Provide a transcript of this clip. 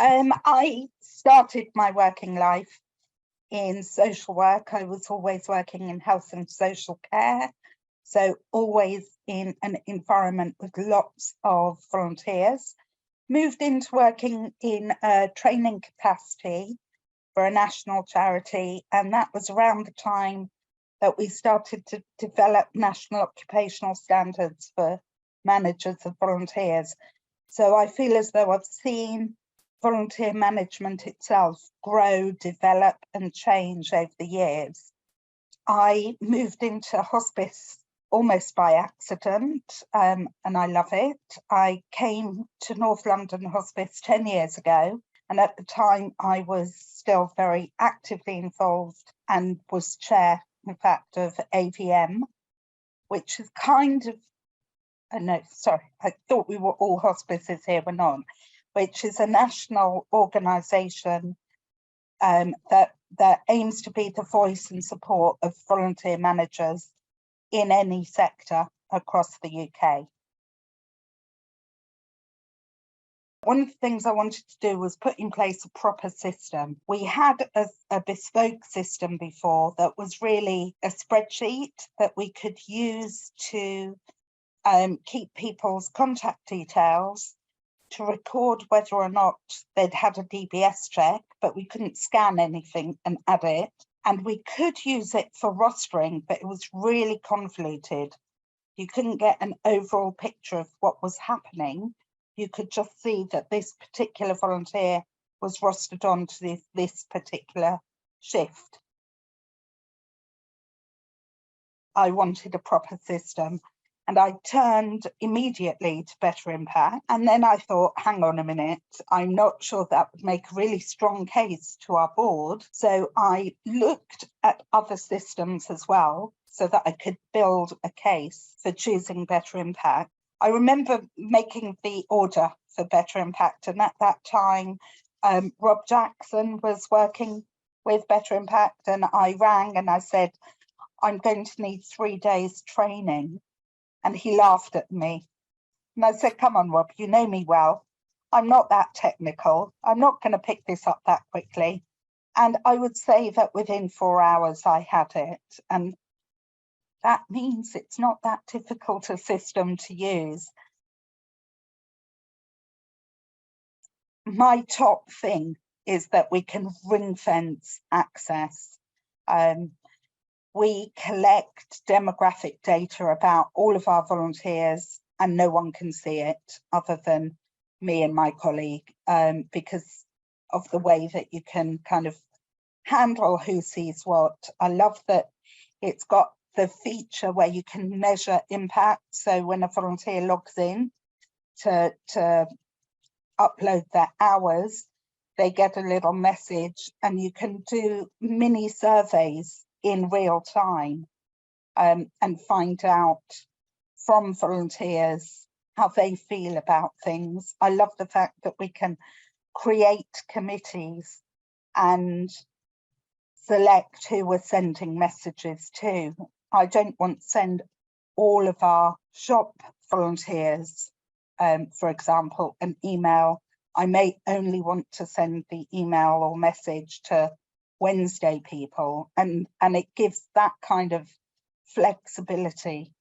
I started my working life in social work. I was always working in health and social care, so always in an environment with lots of volunteers. Moved into working in a training capacity for a national charity, and that was around the time that we started to develop national occupational standards for managers of volunteers. So I feel as though I've seen volunteer management itself grow, develop and change over the years. I moved into hospice almost by accident, and I love it. I came to North London Hospice 10 years ago, and at the time I was still very actively involved and was chair, in fact, of AVM, which is kind of, no, sorry, I thought we were all hospices here, we're not, which is a national organisation that aims to be the voice and support of volunteer managers in any sector across the UK. One of the things I wanted to do was put in place a proper system. We had a bespoke system before that was really a spreadsheet that we could use to keep people's contact details, to record whether or not they'd had a DBS check, but we couldn't scan anything and add it. And we could use it for rostering, but it was really convoluted. You couldn't get an overall picture of what was happening. You could just see that this particular volunteer was rostered onto this particular shift. I wanted a proper system, and I turned immediately to Better Impact. And then I thought, hang on a minute, I'm not sure that would make a really strong case to our board. So I looked at other systems as well, so that I could build a case for choosing Better Impact. I remember making the order for Better Impact, and at that time, Rob Jackson was working with Better Impact, and I rang and I said, I'm going to need 3 days training. And he laughed at me. And I said, come on, Rob, you know me well. I'm not that technical. I'm not going to pick this up that quickly. And I would say that within 4 hours I had it. And that means it's not that difficult a system to use. My top thing is that we can ring fence access. We collect demographic data about all of our volunteers, and no one can see it other than me and my colleague, because of the way that you can kind of handle who sees what. I love that it's got the feature where you can measure impact. So when a volunteer logs in to upload their hours, they get a little message, and you can do mini surveys in real time and find out from volunteers how they feel about things. I love the fact that we can create committees and select who we're sending messages to. I don't want to send all of our shop volunteers, for example, an email. I may only want to send the email or message to Wednesday people, and it gives that kind of flexibility